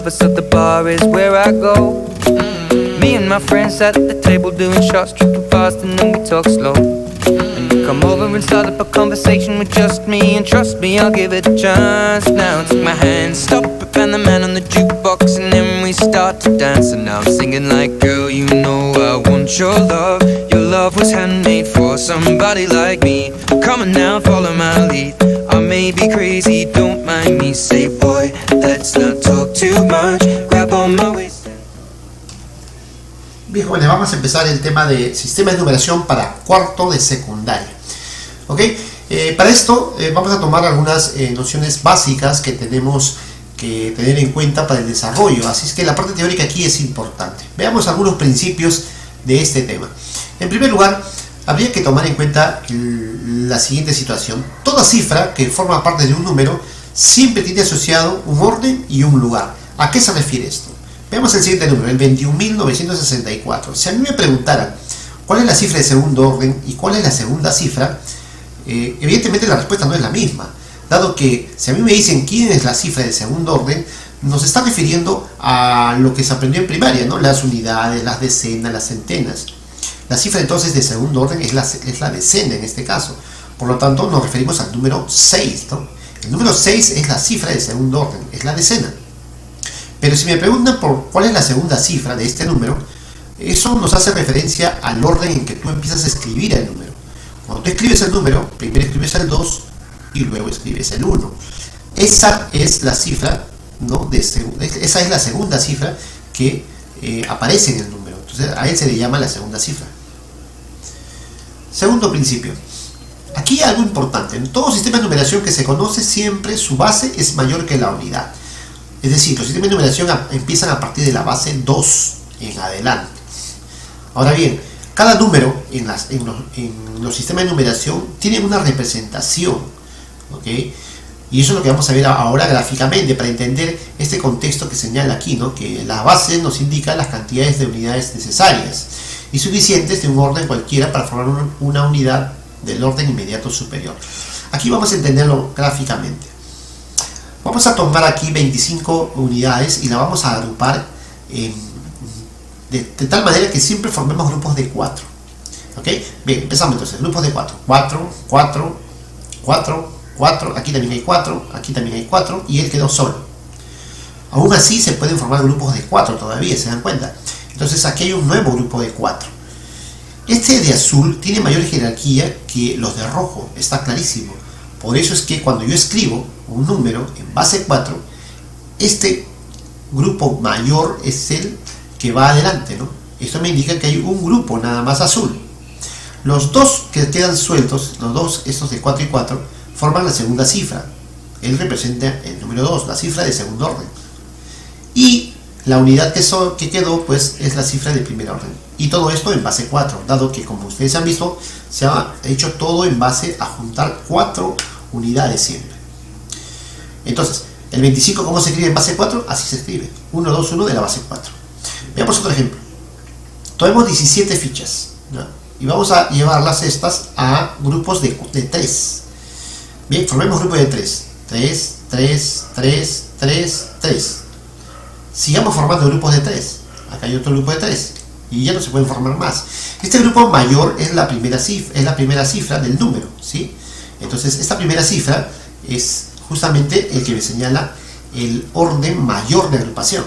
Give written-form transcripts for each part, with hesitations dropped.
lovers, so the bar is where I go. Me and my friends sat at the table doing shots, tripping fast, and then we talk slow. And you come over and start up a conversation with just me, and trust me, I'll give it a chance. Now take my hand, stop it, and the man on the jukebox, and then we start to dance. And now I'm singing like, girl, you know I want your love. Your love was handmade for somebody like me. Come on now, follow my lead. I may be crazy, don't mind me. Say, boy, let's not talk too much. Grab on my waist. Bien, jóvenes, vamos a empezar el tema de sistema de numeración para cuarto de secundaria. ¿Ok? Para esto vamos a tomar algunas nociones básicas que tenemos que tener en cuenta para el desarrollo. Así es que la parte teórica aquí es importante. Veamos algunos principios de este tema. En primer lugar, habría que tomar en cuenta la siguiente situación. Toda cifra que forma parte de un número siempre tiene asociado un orden y un lugar. ¿A qué se refiere esto? Veamos el siguiente número, el 21.964. Si a mí me preguntaran cuál es la cifra de segundo orden y cuál es la segunda cifra, evidentemente la respuesta no es la misma, dado que si a mí me dicen quién es la cifra de segundo orden, nos está refiriendo a lo que se aprendió en primaria, ¿no? Las unidades, las decenas, las centenas. La cifra entonces de segundo orden es la decena en este caso. Por lo tanto, nos referimos al número 6, ¿no? El número 6 es la cifra de segundo orden, es la decena. Pero si me preguntan por cuál es la segunda cifra de este número, eso nos hace referencia al orden en que tú empiezas a escribir el número. Cuando tú escribes el número, primero escribes el 2 y luego escribes el 1. Esa es la cifra, ¿no? Esa es la segunda cifra que aparece en el número. Entonces a él se le llama la segunda cifra. Segundo principio. Aquí hay algo importante. En todo sistema de numeración que se conoce, siempre su base es mayor que la unidad. Es decir, los sistemas de numeración empiezan a partir de la base 2 en adelante. Ahora bien, cada número en los sistemas de numeración tiene una representación, ¿ok? Y eso es lo que vamos a ver ahora gráficamente para entender este contexto que señala aquí, ¿no? Que la base nos indica las cantidades de unidades necesarias y suficientes de un orden cualquiera para formar una unidad del orden inmediato superior. Aquí vamos a entenderlo gráficamente. Vamos a tomar aquí 25 unidades y la vamos a agrupar de tal manera que siempre formemos grupos de 4. ¿Ok? Bien, empezamos entonces. Grupos de 4. 4, 4, 4, 4. Aquí también hay 4. Aquí también hay 4. Y él quedó solo. Aún así se pueden formar grupos de 4 todavía, ¿se dan cuenta? Entonces aquí hay un nuevo grupo de 4. Este de azul tiene mayor jerarquía que los de rojo. Está clarísimo. Por eso es que cuando yo escribo un número en base 4, este grupo mayor es el que va adelante, ¿no? Esto me indica que hay un grupo nada más azul. Los dos que quedan sueltos, los dos, estos de 4 y 4, forman la segunda cifra. Él representa el número 2, la cifra de segundo orden. Y la unidad que quedó, pues, es la cifra de primer orden. Y todo esto en base 4, dado que, como ustedes han visto, se ha hecho todo en base a juntar 4 unidades siempre. Entonces, el 25, ¿cómo se escribe en base 4? Así se escribe, 1, 2, 1 de la base 4. Veamos otro ejemplo. Tomemos 17 fichas, ¿no? Y vamos a llevarlas estas a grupos de 3. Bien, formemos grupos de 3. 3, 3, 3, 3, 3. Sigamos formando grupos de 3. Acá hay otro grupo de 3. Y ya no se pueden formar más. Este grupo mayor es la primera cifra del número, ¿sí? Entonces, esta primera cifra es justamente el que me señala el orden mayor de agrupación.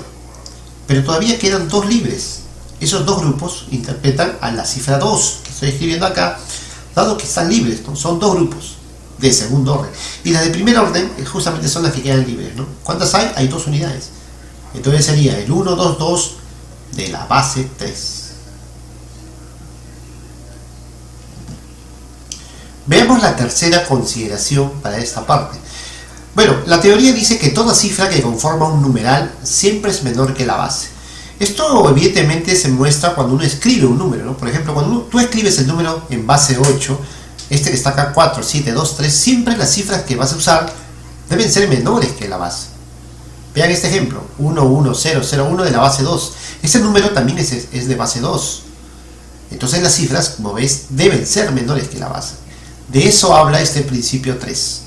Pero todavía quedan 2 libres. Esos 2 grupos interpretan a la cifra 2 que estoy escribiendo acá, dado que están libres, ¿no? Son 2 grupos de segundo orden. Y las de primer orden justamente son las que quedan libres, ¿no? ¿Cuántas hay? Hay 2 unidades. Entonces sería el 1, 2, 2 de la base 3. Veamos la tercera consideración para esta parte. Bueno, la teoría dice que toda cifra que conforma un numeral siempre es menor que la base. Esto evidentemente se muestra cuando uno escribe un número, ¿no? Por ejemplo, cuando tú escribes el número en base 8, este que está acá, 4, 7, 2, 3, siempre las cifras que vas a usar deben ser menores que la base. Vean este ejemplo, 1, 1, 0, 0, 1 de la base 2. Este número también es de base 2. Entonces las cifras, como ves, deben ser menores que la base. De eso habla este principio 3.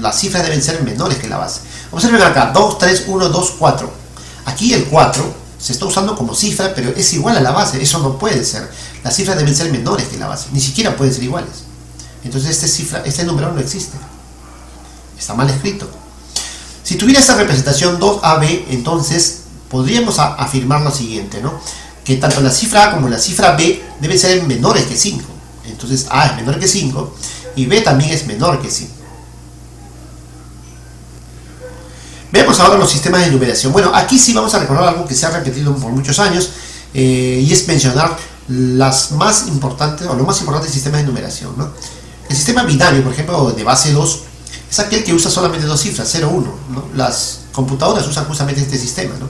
Las cifras deben ser menores que la base. Observen acá, 2, 3, 1, 2, 4. Aquí el 4 se está usando como cifra, pero es igual a la base. Eso no puede ser. Las cifras deben ser menores que la base. Ni siquiera pueden ser iguales. Entonces este numerador no existe. Está mal escrito. Si tuviera esta representación 2AB, entonces podríamos afirmar lo siguiente, ¿no? Que tanto la cifra A como la cifra B deben ser menores que 5. Entonces A es menor que 5 y B también es menor que 5. Veamos ahora los sistemas de numeración. Bueno, aquí sí vamos a recordar algo que se ha repetido por muchos años y es mencionar las más importantes o los más importantes sistemas de numeración, ¿no? El sistema binario, por ejemplo, de base 2, es aquel que usa solamente dos cifras, 0, 1, ¿no? Las computadoras usan justamente este sistema, ¿no?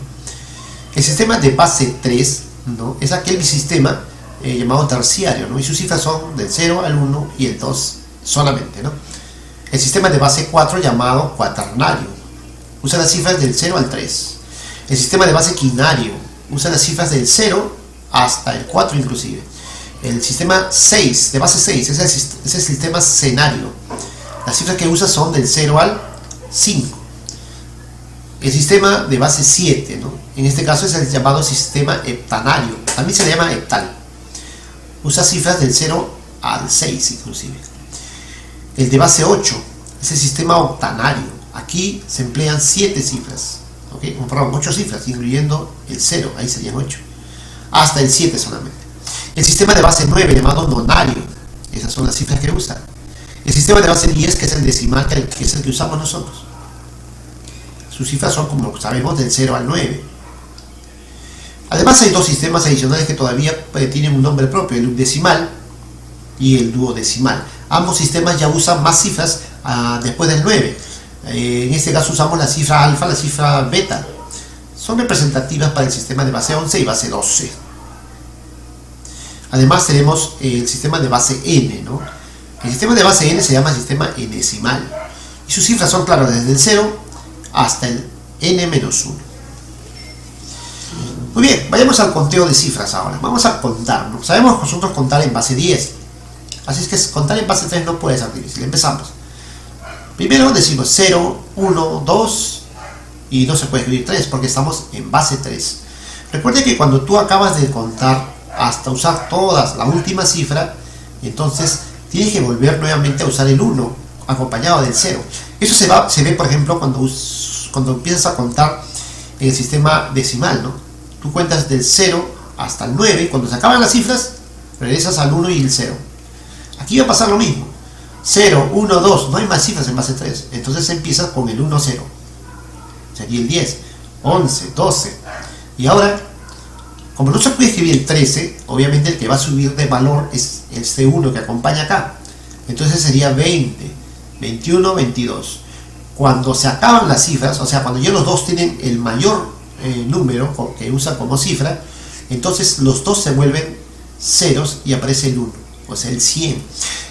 El sistema de base 3, ¿no? Es aquel sistema llamado terciario, ¿no? Y sus cifras son del 0 al 1 y el 2 solamente, ¿no? El sistema de base 4 llamado cuaternario usa las cifras del 0 al 3. El sistema de base quinario usa las cifras del 0 hasta el 4 inclusive. El sistema 6, de base 6, es el sistema senario. Las cifras que usa son del 0 al 5. El sistema de base 7, ¿no? En este caso es el llamado sistema heptanario. También se le llama heptal. Usa cifras del 0 al 6 inclusive. El de base 8 es el sistema octanario. Aquí se emplean 7 cifras. ¿Okay? Perdón, 8 cifras, incluyendo el 0. Ahí serían 8. Hasta el 7 solamente. El sistema de base 9, llamado nonario. Esas son las cifras que usa. El sistema de base 10, que es el decimal, que es el que usamos nosotros. Sus cifras son, como sabemos, del 0 al 9. Además hay dos sistemas adicionales que todavía tienen un nombre propio, el undecimal y el duodecimal. Ambos sistemas ya usan más cifras después del 9. En este caso usamos la cifra alfa, la cifra beta. Son representativas para el sistema de base 11 y base 12. Además tenemos el sistema de base n, ¿no? El sistema de base n se llama sistema enesimal. Y sus cifras son, claro, desde el 0 hasta el n-1. Muy bien, vayamos al conteo de cifras ahora. Vamos a contar, ¿no? Sabemos nosotros contar en base 10. Así es que contar en base 3 no puede ser difícil. Empezamos. Primero decimos 0, 1, 2 y no se puede escribir 3 porque estamos en base 3. Recuerde que cuando tú acabas de contar hasta usar todas la última cifra, entonces tienes que volver nuevamente a usar el 1 acompañado del 0. Eso se ve por ejemplo cuando empiezas a contar en el sistema decimal, ¿no? Tú cuentas del 0 hasta el 9 y cuando se acaban las cifras regresas al 1 y el 0. Aquí va a pasar lo mismo. 0, 1, 2, no hay más cifras en base 3. Entonces empiezas con el 1, 0. Sería el 10, 11, 12. Y ahora, como no se puede escribir el 13, obviamente el que va a subir de valor es este 1 que acompaña acá. Entonces sería 20, 21, 22. Cuando se acaban las cifras, o sea, cuando ya los dos tienen el mayor número que usan como cifra, entonces los dos se vuelven ceros y aparece el 1, o sea, el 100.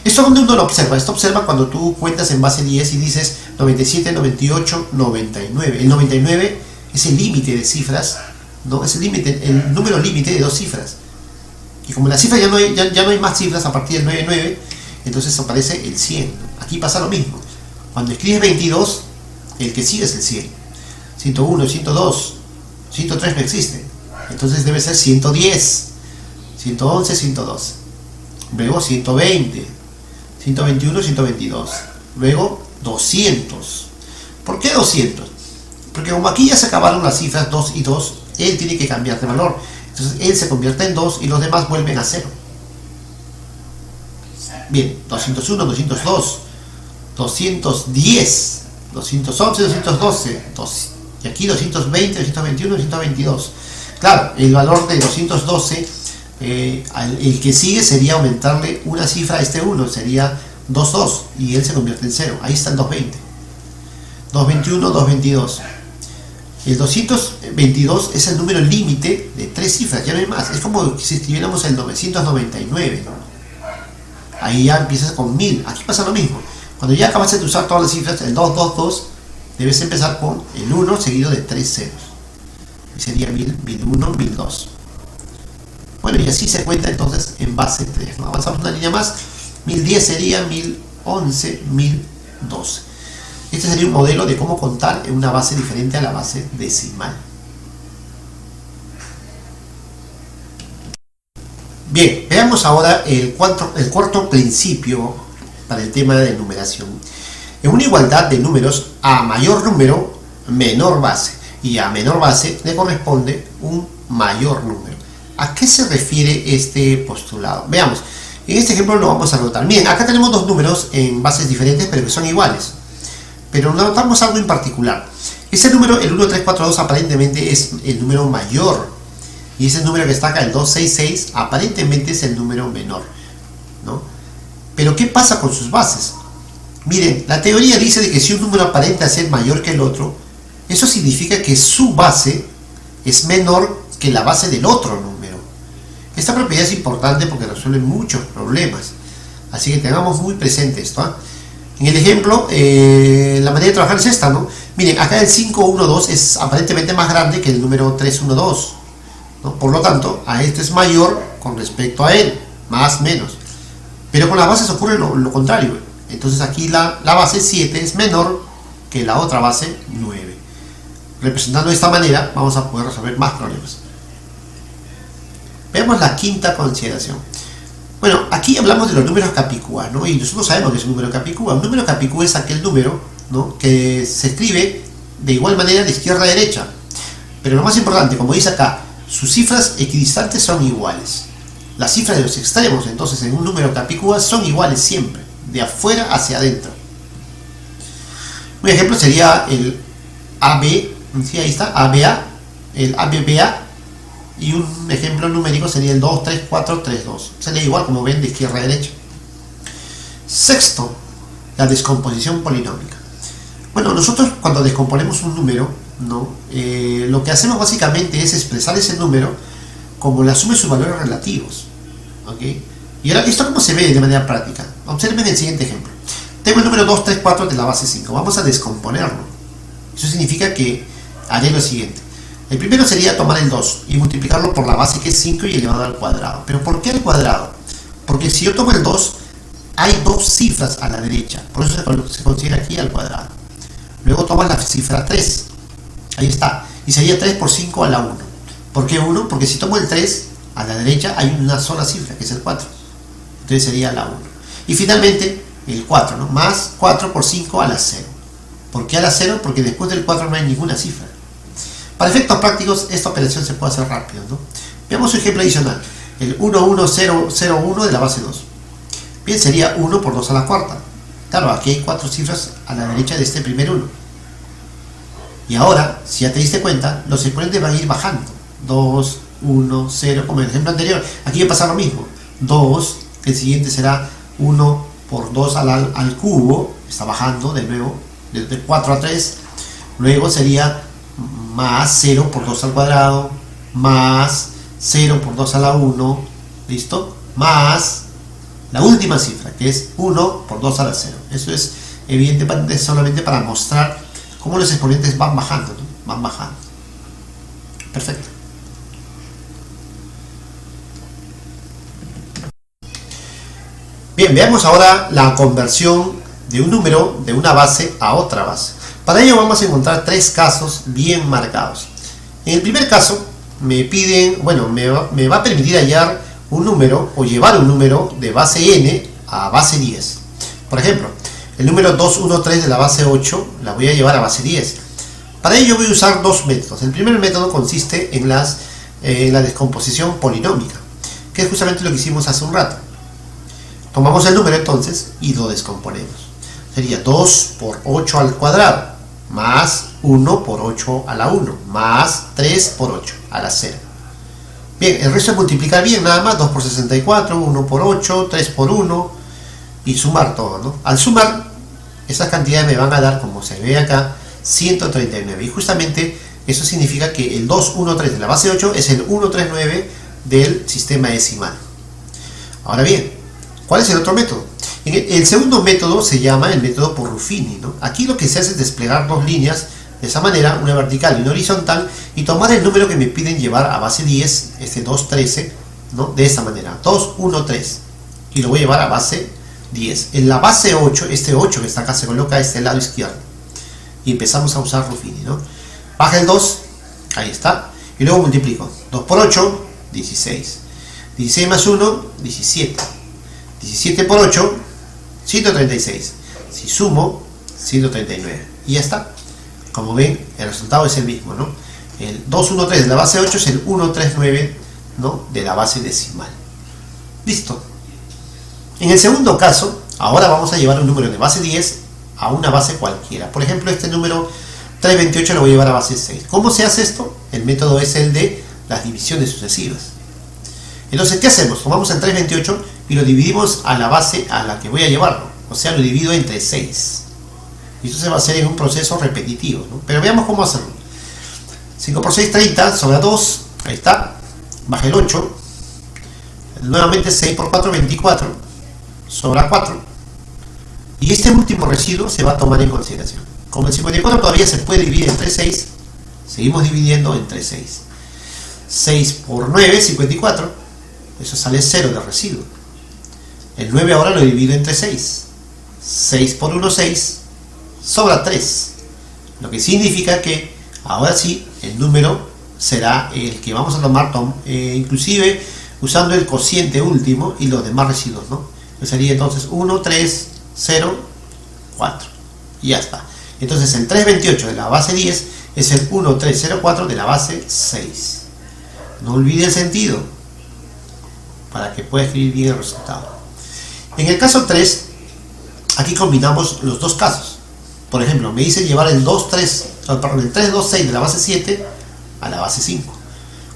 Esto donde uno lo observa. Esto observa cuando tú cuentas en base 10 y dices 97, 98, 99. El 99 es el límite de cifras, ¿no? Es el número límite de dos cifras. Y como la cifra ya no hay más cifras a partir del 99, entonces aparece el 100. ¿No? Aquí pasa lo mismo. Cuando escribes 22, el que sigue es el 100. 101, 102, 103 no existe. Entonces debe ser 110, 111, 112. Luego 120, 121, 122. Luego 200. ¿Por qué 200? Porque como aquí ya se acabaron las cifras 2 y 2, él tiene que cambiar de valor. Entonces él se convierte en 2 y los demás vuelven a 0. Bien, 201, 202, 210, 211, 212, y aquí 220, 221, 222. Claro, el valor de 212, el que sigue sería aumentarle una cifra a este 1, sería 22, y él se convierte en 0. Ahí está el 220. 221, 222. El 222 es el número límite de 3 cifras, ya no hay más. Es como si escribiéramos el 999, ¿no? Ahí ya empiezas con 1000. Aquí pasa lo mismo. Cuando ya acabaste de usar todas las cifras, el 222, debes empezar con el 1 seguido de 3 ceros. Y sería 1000, 1001, 1002. Bueno, y así se cuenta entonces en base 3. ¿No? Avanzamos una línea más. 1010 sería 1011, 1012. Este sería un modelo de cómo contar en una base diferente a la base decimal. Bien, veamos ahora el cuarto principio para el tema de numeración. En una igualdad de números, a mayor número, menor base, y a menor base le corresponde un mayor número. ¿A qué se refiere este postulado? Veamos, en este ejemplo lo vamos a notar. Bien, acá tenemos dos números en bases diferentes, pero que son iguales. Pero notamos algo en particular. Ese número, el 1342, aparentemente es el número mayor. Y ese número que está acá, el 266, aparentemente es el número menor, ¿no? Pero ¿qué pasa con sus bases? Miren, la teoría dice de que si un número aparenta ser mayor que el otro, eso significa que su base es menor que la base del otro número. Esta propiedad es importante porque resuelve muchos problemas. Así que tengamos muy presente esto, ¿eh? En el ejemplo, la manera de trabajar es esta, ¿no? Miren, acá el 512 es aparentemente más grande que el número 312, ¿no? Por lo tanto, a este es mayor con respecto a él, más menos. Pero con las bases ocurre lo contrario. Entonces aquí la base 7 es menor que la otra base 9. Representando de esta manera, vamos a poder resolver más problemas. Veamos la quinta consideración. Bueno, aquí hablamos de los números capicúa, ¿no? Y nosotros sabemos que es un número capicúa. Un número capicúa es aquel número, ¿no?, que se escribe de igual manera de izquierda a derecha. Pero lo más importante, como dice acá, sus cifras equidistantes son iguales. Las cifras de los extremos, entonces, en un número capicúa son iguales siempre, de afuera hacia adentro. Un ejemplo sería el AB, ¿sí? Ahí está, ABA, el ABBA, y un ejemplo numérico sería el 23432. Se lee igual, como ven, de izquierda a derecha. Sexto, la descomposición polinómica. Bueno, nosotros cuando descomponemos un número, ¿no?, lo que hacemos básicamente es expresar ese número como la suma de sus valores relativos, ¿ok? Y ahora, ¿esto cómo se ve de manera práctica? Observen el siguiente ejemplo. Tengo el número 234 de la base 5. Vamos a descomponerlo. Eso significa que haré lo siguiente. El primero sería tomar el 2 y multiplicarlo por la base, que es 5, y elevado al cuadrado. ¿Pero por qué al cuadrado? Porque si yo tomo el 2, hay dos cifras a la derecha. Por eso se considera aquí al cuadrado. Luego tomas la cifra 3. Ahí está. Y sería 3 por 5 a la 1. ¿Por qué 1? Porque si tomo el 3, a la derecha hay una sola cifra, que es el 4. Entonces sería la 1. Y finalmente, el 4, ¿no? Más 4 por 5 a la 0. ¿Por qué a la 0? Porque después del 4 no hay ninguna cifra. Para efectos prácticos, esta operación se puede hacer rápido, ¿no? Veamos un ejemplo adicional. El 11001 de la base 2. Bien, sería 1 por 2 a la cuarta. Claro, aquí hay 4 cifras a la derecha de este primer 1. Y ahora, si ya te diste cuenta, los exponentes van a ir bajando. 2, 1, 0, como en el ejemplo anterior. Aquí va a pasar lo mismo. 2, el siguiente será 1 por 2 al cubo. Está bajando de nuevo, de 4 a 3. Luego sería más 0 por 2 al cuadrado, más 0 por 2 a la 1, ¿listo? Más la última cifra, que es 1 por 2 a la 0. Eso es evidentemente solamente para mostrar cómo los exponentes van bajando, ¿no? Van bajando. Perfecto. Bien, veamos ahora la conversión de un número de una base a otra base. Para ello vamos a encontrar 3 casos bien marcados. En el primer caso me piden, bueno, me va a permitir hallar un número o llevar un número de base n a base 10. Por ejemplo, el número 213 de la base 8 la voy a llevar a base 10. Para ello voy a usar dos métodos. El primer método consiste en la descomposición polinómica, que es justamente lo que hicimos hace un rato. Tomamos el número entonces y lo descomponemos. Sería 2 por 8 al cuadrado, más 1 por 8 a la 1, más 3 por 8 a la 0. Bien, el resto es multiplicar bien, nada más. 2 por 64, 1 por 8, 3 por 1, y sumar todo, ¿no? Al sumar, esas cantidades me van a dar, como se ve acá, 139. Y justamente eso significa que el 213 de la base 8 es el 139 del sistema decimal. Ahora bien, ¿cuál es el otro método? El segundo método se llama el método por Ruffini, ¿no? Aquí lo que se hace es desplegar dos líneas de esa manera, una vertical y una horizontal, y tomar el número que me piden llevar a base 10, este 213, ¿no?, de esta manera, 213, y lo voy a llevar a base 10. En la base 8, este 8 que está acá se coloca a este lado izquierdo, y empezamos a usar Ruffini, ¿no? Baja el 2, ahí está, y luego multiplico. 2 por 8, 16. 16 más 1, 17. 17 por 8, 136. Si sumo, 139. Y ya está. Como ven, el resultado es el mismo, ¿no? El 213 de la base 8 es el 139, ¿no?, de la base decimal. Listo. En el segundo caso, ahora vamos a llevar un número de base 10 a una base cualquiera. Por ejemplo, este número 328 lo voy a llevar a base 6. ¿Cómo se hace esto? El método es el de las divisiones sucesivas. Entonces, ¿qué hacemos? Tomamos el 328 y lo dividimos a la base a la que voy a llevarlo. O sea, lo divido entre 6. Y eso se va a hacer en un proceso repetitivo, ¿no? Pero veamos cómo hacerlo. 5 por 6, 30, sobra 2. Ahí está. Baja el 8. Nuevamente 6 por 4, 24. Sobra 4. Y este último residuo se va a tomar en consideración. Como el 54 todavía se puede dividir entre 6, seguimos dividiendo entre 6. 6 por 9, 54. Eso sale 0 de residuo. El 9 ahora lo divido entre 6. 6 por 1, 6. Sobra 3. Lo que significa que ahora sí el número será el que vamos a tomar, inclusive usando el cociente último y los demás residuos, ¿no? Sería entonces 1, 3, 0, 4. Y ya está. Entonces el 328 de la base 10 es el 1304 de la base 6. No olvide el sentido para que pueda escribir bien el resultado. En el caso 3, aquí combinamos los dos casos. Por ejemplo, me dice llevar el 326 de la base 7 a la base 5.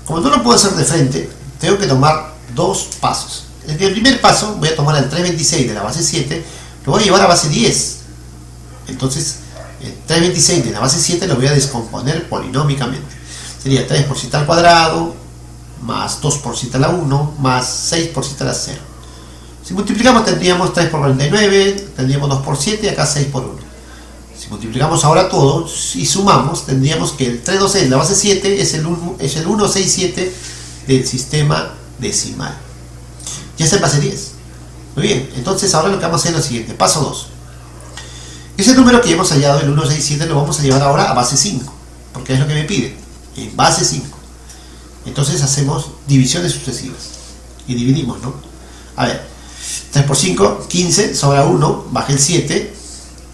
Como no lo puedo hacer de frente, tengo que tomar dos pasos. En el primer paso voy a tomar el 326 de la base 7, lo voy a llevar a base 10. Entonces, el 326 de la base 7 lo voy a descomponer polinómicamente. Sería 3 por 7 al cuadrado, más 2 por 7 a la 1, más 6 por 7 a la 0. Si multiplicamos tendríamos 3 por 49, tendríamos 2 por 7 y acá 6 por 1. Si multiplicamos ahora todo y sumamos, tendríamos que el 326 de la base 7 es el 167 del sistema decimal. Ya está en base 10. Muy bien, entonces ahora lo que vamos a hacer es lo siguiente. Paso 2. Ese número que hemos hallado, el 167, lo vamos a llevar ahora a base 5, porque es lo que me pide, en base 5. Entonces hacemos divisiones sucesivas y dividimos, ¿no? A ver, 3 por 5, 15, sobra 1, baja el 7,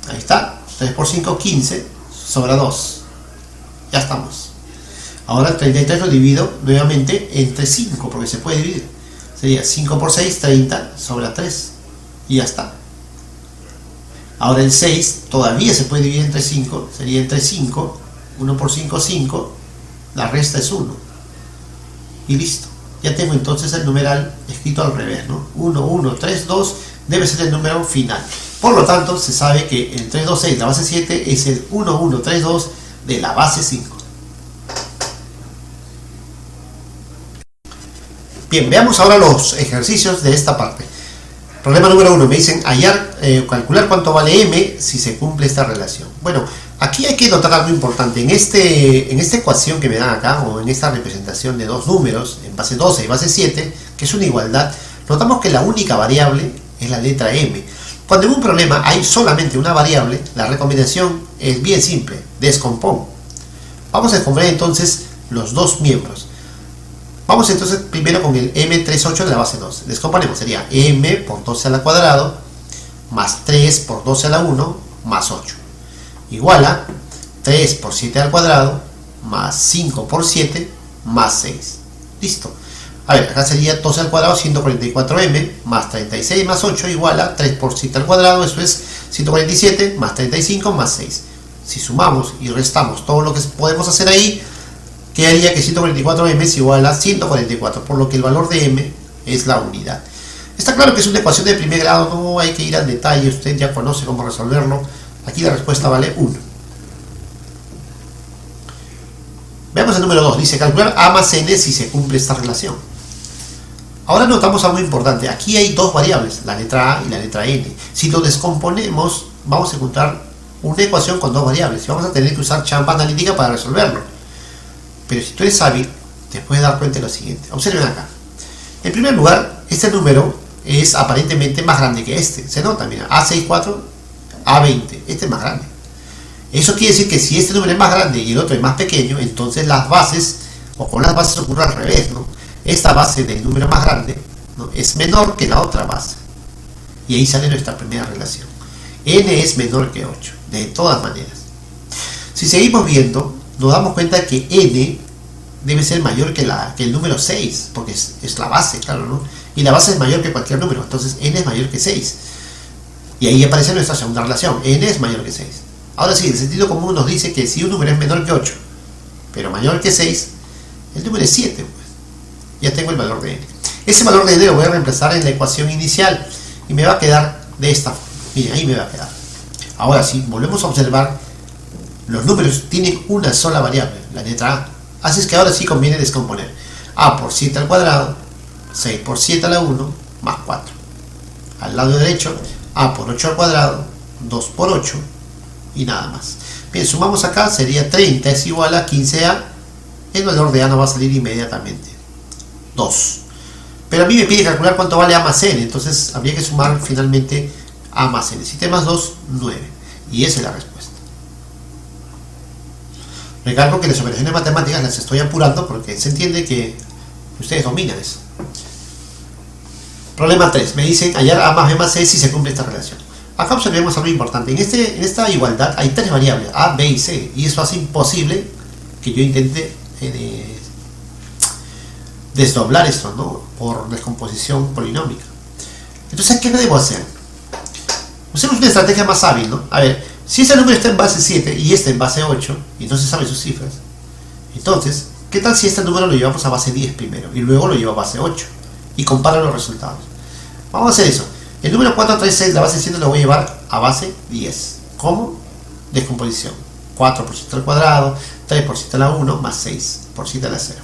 ahí está. 3 por 5, 15, sobra 2. Ya estamos. Ahora el 33 lo divido nuevamente entre 5, porque se puede dividir. Sería 5 por 6, 30, sobra 3. Y ya está. Ahora el 6 todavía se puede dividir entre 5, sería entre 5, 1 por 5, 5, la resta es 1. Y listo. Ya tengo entonces el numeral escrito al revés, ¿no? 1, 1, 3, 2 debe ser el número final. Por lo tanto, se sabe que el 326 de la base 7 es el 1132 de la base 5. Bien, veamos ahora los ejercicios de esta parte. Problema número 1, me dicen calcular cuánto vale m si se cumple esta relación. Bueno, aquí hay que notar algo importante. En esta ecuación que me dan acá, o en esta representación de dos números, en base 12 y base 7, que es una igualdad, notamos que la única variable es la letra m. Cuando en un problema hay solamente una variable, la recomendación es bien simple, descompongo. Vamos a descomponer entonces los dos miembros. Vamos entonces primero con el m38 de la base 12. Descomponemos, sería m por 12 al cuadrado, más 3 por 12 a la 1, más 8. Igual a 3 por 7 al cuadrado, más 5 por 7, más 6. Listo. A ver, acá sería 12 al cuadrado, 144m, más 36 más 8 igual a 3 por 7 al cuadrado, eso es 147, más 35 más 6. Si sumamos y restamos todo lo que podemos hacer ahí, quedaría que 144m es igual a 144, por lo que el valor de m es la unidad. Está claro que es una ecuación de primer grado, no hay que ir al detalle, usted ya conoce cómo resolverlo. Aquí la respuesta vale 1. Veamos el número 2, dice calcular a más n si se cumple esta relación. Ahora notamos algo importante, aquí hay dos variables, la letra a y la letra n. Si lo descomponemos, vamos a encontrar una ecuación con dos variables y vamos a tener que usar chamba analítica para resolverlo. Pero si tú eres hábil, te puedes dar cuenta de lo siguiente. Observen acá. En primer lugar, este número es aparentemente más grande que este. Se nota, mira, A64, A20. Este es más grande. Eso quiere decir que si este número es más grande y el otro es más pequeño, entonces las bases, o con las bases ocurre al revés, ¿no? Esta base del número más grande, ¿no?, es menor que la otra base. Y ahí sale nuestra primera relación. N es menor que 8, de todas maneras. Si seguimos viendo, nos damos cuenta que N debe ser mayor que el número 6, porque es la base, claro, ¿no? Y la base es mayor que cualquier número, entonces N es mayor que 6. Y ahí aparece nuestra segunda relación, N es mayor que 6. Ahora sí, el sentido común nos dice que si un número es menor que 8, pero mayor que 6, el número es 7, pues. Ya tengo el valor de N. Ese valor de N lo voy a reemplazar en la ecuación inicial y me va a quedar de esta forma. Miren, ahí me va a quedar. Ahora sí, volvemos a observar, los números tienen una sola variable, la letra A. Así es que ahora sí conviene descomponer. A por 7 al cuadrado, 6 por 7 a la 1, más 4. Al lado derecho, A por 8 al cuadrado, 2 por 8, y nada más. Bien, sumamos acá, sería 30 es igual a 15A. El valor de A nos va a salir inmediatamente, 2. Pero a mí me pide calcular cuánto vale A más N, entonces habría que sumar finalmente A más N. 7 más 2, 9. Y esa es la respuesta. Recalco que las operaciones matemáticas las estoy apurando porque se entiende que ustedes dominan eso. Problema 3. Me dicen hallar A más B más C si se cumple esta relación. Acá observemos algo importante. En esta igualdad hay 3 variables, A, B y C. Y eso hace imposible que yo intente desdoblar esto, ¿no?, por descomposición polinómica. Entonces, ¿qué debo hacer? Usemos una estrategia más hábil, ¿no? A ver, si ese número está en base 7 y este en base 8 y no se sabe sus cifras, entonces, ¿qué tal si este número lo llevamos a base 10 primero y luego lo llevo a base 8 y comparo los resultados? Vamos a hacer eso. El número 436 de la base 7 lo voy a llevar a base 10. ¿Cómo? Descomposición. 4 por 7 al cuadrado, 3 por 7 a la 1, más 6 por 7 a la 0.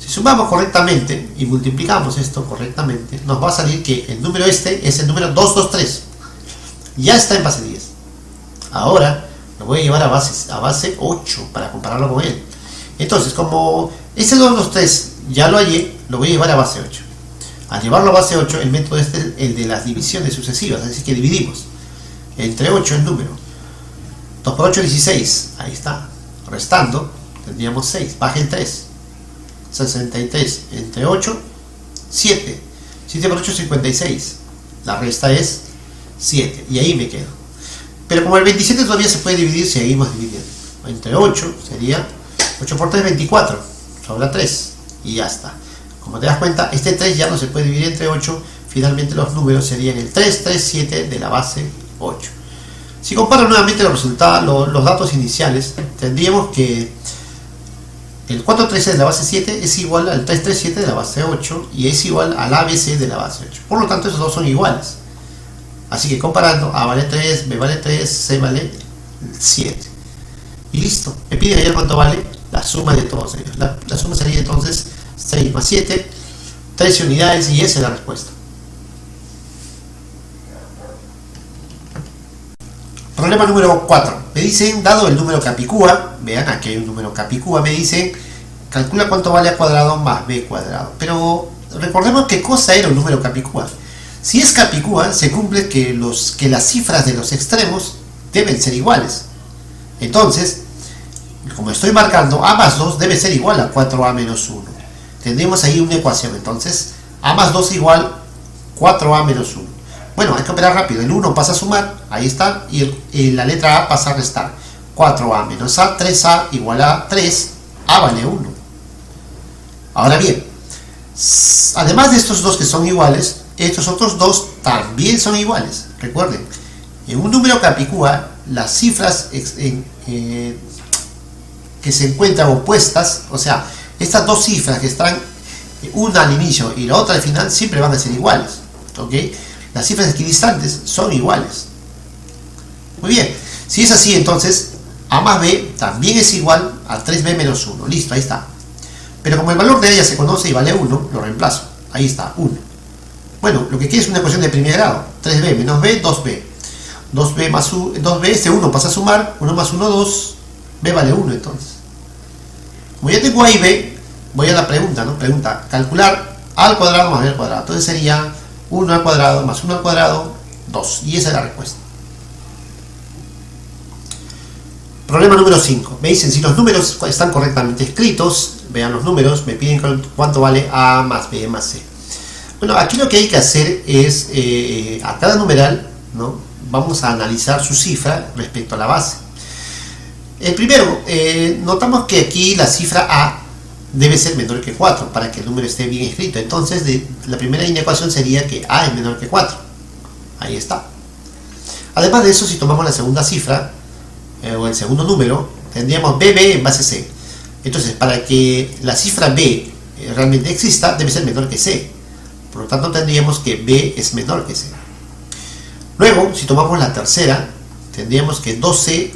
Si sumamos correctamente y multiplicamos esto correctamente, nos va a salir que el número este es el número 223. Ya está en base 10. Ahora lo voy a llevar a base 8 para compararlo con él. Entonces, como este 223 ya lo hallé, lo voy a llevar a base 8. Al llevarlo a base 8, el método es el de las divisiones sucesivas, así que dividimos entre 8 el número. 2 por 8, 16. Ahí está. Restando, tendríamos 6. Baje el 3. 63 entre 8, 7. 7 por 8, 56. La resta es 7. Y ahí me quedo. Pero como el 27 todavía se puede dividir, seguimos dividiendo. Entre 8 sería 8 por 3, 24. Sobra 3. Y ya está. Como te das cuenta, este 3 ya no se puede dividir entre 8. Finalmente los números serían el 3, 3, 7 de la base 8. Si comparo nuevamente los resultados, los datos iniciales, tendríamos que el 413 de la base 7 es igual al 337 de la base 8 y es igual al ABC de la base 8. Por lo tanto, esos dos son iguales. Así que comparando, A vale 3, B vale 3, C vale 7. Y listo. Me pide hallar cuánto vale la suma de todos ellos. La suma sería entonces 6 más 7, 13 unidades, y esa es la respuesta. Problema número 4. Me dicen, dado el número capicúa, vean aquí hay un número capicúa, me dicen, calcula cuánto vale A cuadrado más B cuadrado. Pero recordemos qué cosa era un número capicúa. Si es capicúa, se cumple que las cifras de los extremos deben ser iguales. Entonces, como estoy marcando, A más 2 debe ser igual a 4A menos 1. Tendremos ahí una ecuación. Entonces, A más 2 igual 4A menos 1. Bueno, hay que operar rápido. El 1 pasa a sumar, ahí está, y la letra A pasa a restar. 4A menos A, 3A igual a 3, A vale 1. Ahora bien, además de estos dos que son iguales, estos otros dos también son iguales. Recuerden, en un número capicúa, las cifras que se encuentran opuestas, o sea, estas dos cifras que están una al inicio y la otra al final, siempre van a ser iguales. ¿Ok? Las cifras equidistantes son iguales. Muy bien, si es así, entonces A más B también es igual a 3B menos 1. Listo, ahí está. Pero como el valor de A ya se conoce y vale 1, lo reemplazo. Ahí está, 1. Bueno, lo que quiere es una ecuación de primer grado. 3B menos B, 2B. 2B más 2B, este 1 pasa a sumar. 1 más 1, 2. B vale 1 entonces. Como ya tengo A y B, voy a la pregunta, ¿no? Pregunta, calcular A al cuadrado más B al cuadrado. Entonces sería 1 al cuadrado más 1 al cuadrado, 2. Y esa es la respuesta. Problema número 5. Me dicen si los números están correctamente escritos. Vean los números, me piden cuánto vale A más B más C. Bueno, aquí lo que hay que hacer es, a cada numeral, ¿no?, vamos a analizar su cifra respecto a la base. El primero, notamos que aquí la cifra A debe ser menor que 4 para que el número esté bien escrito. Entonces, la primera línea de ecuación sería que A es menor que 4. Ahí está. Además de eso, si tomamos la segunda cifra, o el segundo número, tendríamos BB en base C. Entonces, para que la cifra B realmente exista, debe ser menor que C. Por lo tanto, tendríamos que B es menor que C. Luego, si tomamos la tercera, tendríamos que 2C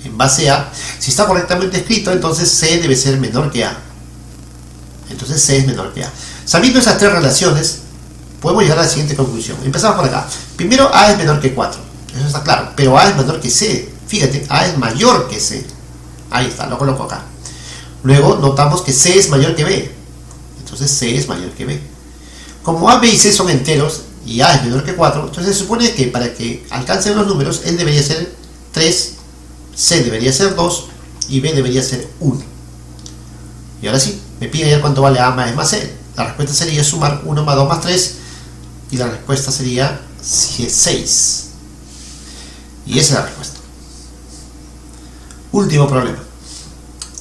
en base A. Si está correctamente escrito, entonces C debe ser menor que A. Entonces C es menor que A. Sabiendo esas tres relaciones, podemos llegar a la siguiente conclusión. Empezamos por acá. Primero, A es menor que 4. Eso está claro. Pero A es menor que C. Fíjate, A es mayor que C. Ahí está, lo coloco acá. Luego, notamos que C es mayor que B. Entonces C es mayor que B. Como A, B y C son enteros y A es menor que 4, entonces se supone que para que alcancen los números, él debería ser 3, C debería ser 2 y B debería ser 1. Y ahora sí, me piden ya cuánto vale A más C. La respuesta sería sumar 1 más 2 más 3 y la respuesta sería 6. Y esa es la respuesta. Último problema.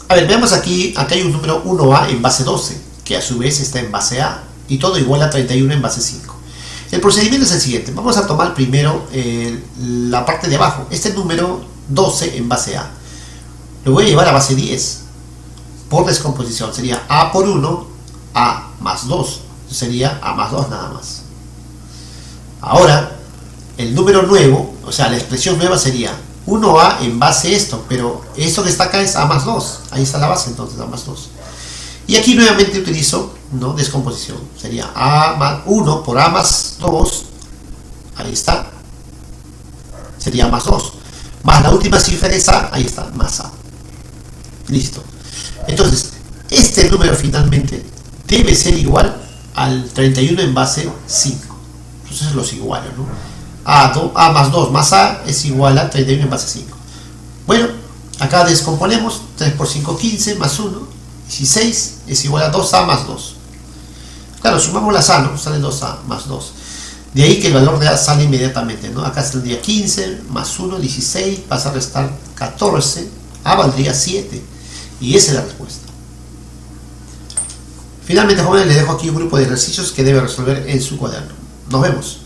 A ver, veamos aquí hay un número 1A en base 12, que a su vez está en base A, y todo igual a 31 en base 5. El procedimiento es el siguiente. Vamos a tomar primero la parte de abajo, este número 12 en base A. Lo voy a llevar a base 10. Por descomposición sería A por 1, A más 2. Sería A más 2 nada más. Ahora, el número nuevo, o sea, la expresión nueva sería 1A en base esto, pero esto que está acá es A más 2. Ahí está la base, entonces A más 2. Y aquí nuevamente utilizo, ¿no?, descomposición. Sería A más 1 por A más 2. Ahí está. Sería A más 2. Más la última cifra que es A, ahí está, más A. Listo. Entonces, este número finalmente debe ser igual al 31 en base 5. Entonces los igualo, ¿no? A más 2 más A es igual a 31 en base 5. Bueno, acá descomponemos. 3 por 5, 15, más 1. 16 es igual a 2A más 2. Claro, sumamos las A, ¿no? Sale 2A más 2. De ahí que el valor de A sale inmediatamente, ¿no? Acá saldría 15 más 1, 16, pasa a restar 14. A valdría 7. Y esa es la respuesta. Finalmente, jóvenes, les dejo aquí un grupo de ejercicios que debe resolver en su cuaderno. Nos vemos.